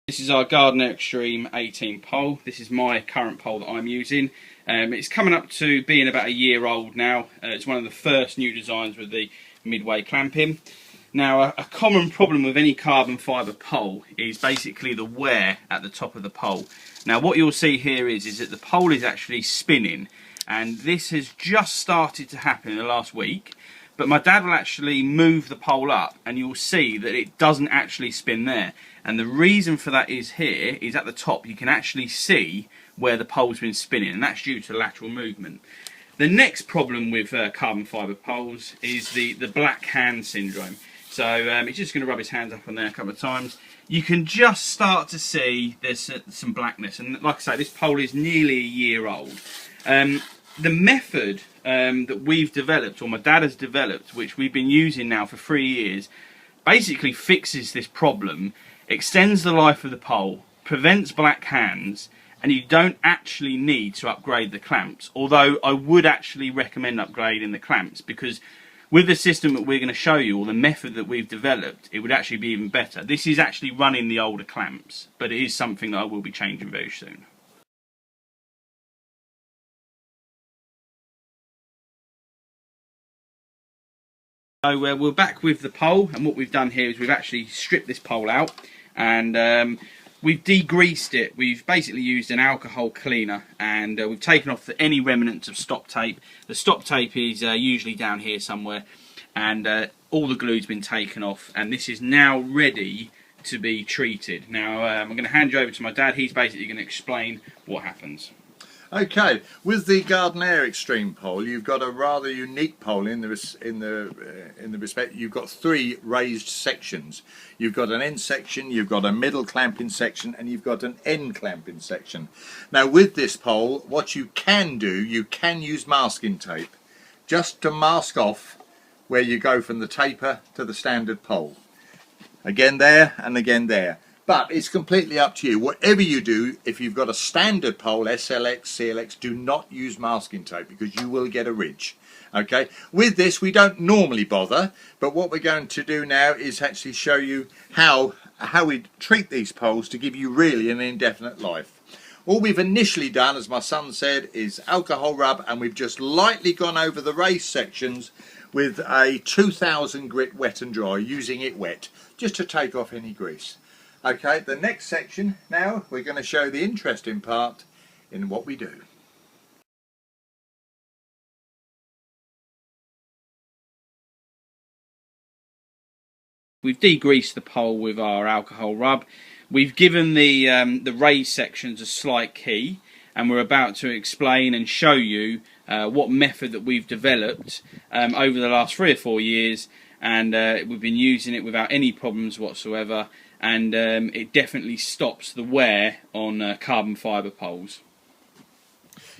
This is our Gardiner Extreme 18 pole. This is my current pole that I'm using. It's coming up to being about a year old now. It's one of the first new designs with the midway clamping. Now, a common problem with any carbon fibre pole is basically the wear at the top of the pole. Now, what you'll see here is that the pole is actually spinning, and this has just started to happen in the last week. But my dad will actually move the pole up and you'll see that it doesn't actually spin there. And the reason for that is here, is at the top you can actually see where the pole's been spinning, and that's due to lateral movement. The next problem with carbon fibre poles is the black hand syndrome. So he's just going to rub his hands up on there a couple of times. You can just start to see there's some blackness, and like I say, this pole is nearly a year old. The method that we've developed, or my dad has developed, which we've been using now for 3 years, basically fixes this problem, extends the life of the pole, prevents black hands, and you don't actually need to upgrade the clamps. Although I would actually recommend upgrading the clamps, because with the system that we're going to show you, or the method that we've developed, it would actually be even better. This is actually running the older clamps, but it is something that I will be changing very soon. So we're back with the pole, and what we've done here is we've actually stripped this pole out, and we've degreased it. We've basically used an alcohol cleaner, and we've taken off any remnants of stop tape. The stop tape is usually down here somewhere, and all the glue's been taken off, and this is now ready to be treated. Now I'm going to hand you over to my dad. He's basically going to explain what happens. Okay, with the Gardiner Extreme pole, you've got a rather unique pole in the respect you've got 3 raised sections. You've got an end section, you've got a middle clamping section, and you've got an end clamping section. Now, with this pole, what you can do, you can use masking tape just to mask off where you go from the taper to the standard pole. Again there and again there. But it's completely up to you. Whatever you do, if you've got a standard pole, SLX, CLX, do not use masking tape because you will get a ridge. Okay, with this we don't normally bother, but what we're going to do now is actually show you how we treat these poles to give you really an indefinite life. All we've initially done, as my son said, is alcohol rub, and we've just lightly gone over the raised sections with a 2000 grit wet and dry, using it wet, just to take off any grease. Okay, the next section now, we're going to show the interesting part in what we do. We've degreased the pole with our alcohol rub. We've given the raised sections a slight key, and we're about to explain and show you what method that we've developed over the last 3 or 4 years, and we've been using it without any problems whatsoever. And it definitely stops the wear on carbon fibre poles.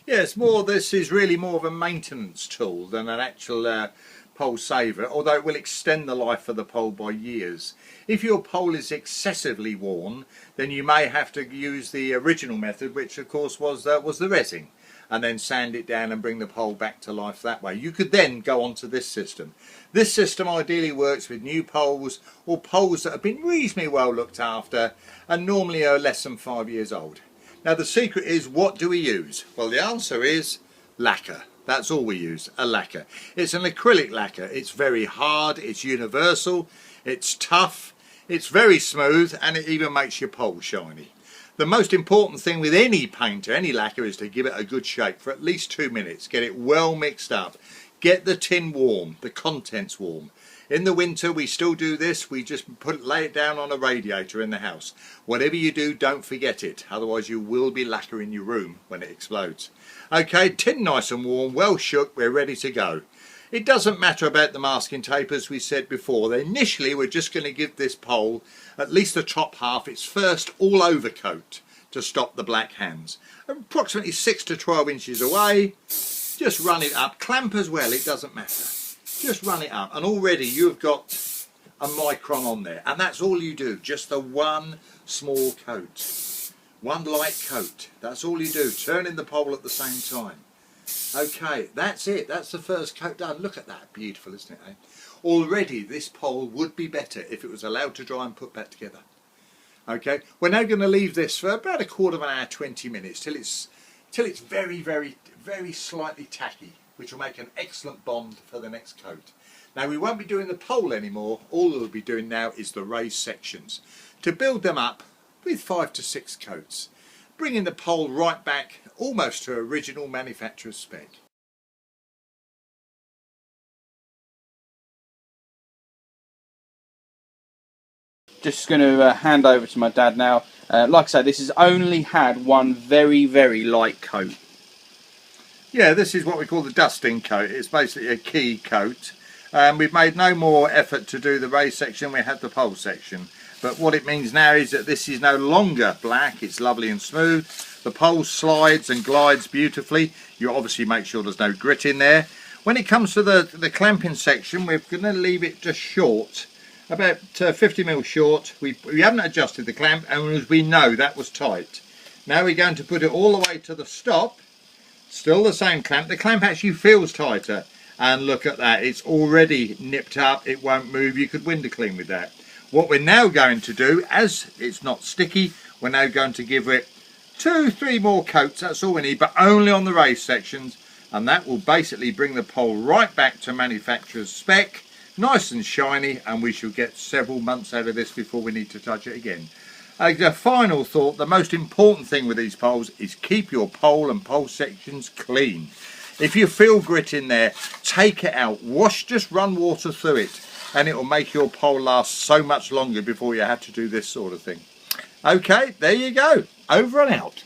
Yes, this is really more of a maintenance tool than an actual pole saver, although it will extend the life of the pole by years. If your pole is excessively worn, then you may have to use the original method, which of course was the resin, and then sand it down and bring the pole back to life that way. You could then go on to this system. This system ideally works with new poles, or poles that have been reasonably well looked after and normally are less than 5 years old. Now the secret is, what do we use? Well, the answer is lacquer. That's all we use, a lacquer. It's an acrylic lacquer. It's very hard, it's universal, it's tough, it's very smooth, and it even makes your pole shiny. The most important thing with any painter, any lacquer, is to give it a good shake for at least 2 minutes. Get it well mixed up. Get the tin warm, the contents warm. In the winter we still do this. We just lay it down on a radiator in the house. Whatever you do, don't forget it. Otherwise you will be lacquering your room when it explodes. Okay, tin nice and warm, well shook, we're ready to go. It doesn't matter about the masking tape, as we said before. Initially we're just going to give this pole, at least the top half, its first all over coat to stop the black hands. Approximately 6 to 12 inches away, just run it up. Clamp as well, it doesn't matter. Just run it up, and already you've got a micron on there, and that's all you do, just the one small coat. One light coat, that's all you do, turning the pole at the same time. Okay, that's it, that's the first coat done. Look at that, beautiful, isn't it? Already this pole would be better if it was allowed to dry and put back together. Okay, we're now going to leave this for about a quarter of an hour, 20 minutes, till it's very, very, very slightly tacky, which will make an excellent bond for the next coat. Now we won't be doing the pole anymore. All we'll be doing now is the raised sections to build them up with 5 to 6 coats, bringing the pole right back almost to original manufacturer's spec. Just going to hand over to my dad now. Like I said, this has only had one very, very light coat. Yeah, this is what we call the dusting coat. It's basically a key coat. We've made no more effort to do the raised section. We had the pole section. But what it means now is that this is no longer black. It's lovely and smooth. The pole slides and glides beautifully. You obviously make sure there's no grit in there. When it comes to the clamping section, we're going to leave it just short. About 50mm short. We haven't adjusted the clamp, and as we know, that was tight. Now we're going to put it all the way to the stop. Still the same clamp. The clamp actually feels tighter, and look at that, it's already nipped up, it won't move. You could window clean with that. What we're now going to do, as it's not sticky, we're now going to give it 2-3 more coats. That's all we need, but only on the raised sections, and that will basically bring the pole right back to manufacturer's spec, nice and shiny, and we shall get several months out of this before we need to touch it again. The final thought, the most important thing with these poles is keep your pole and pole sections clean. If you feel grit in there, take it out, just run water through it, and it will make your pole last so much longer before you have to do this sort of thing. Okay, there you go, over and out.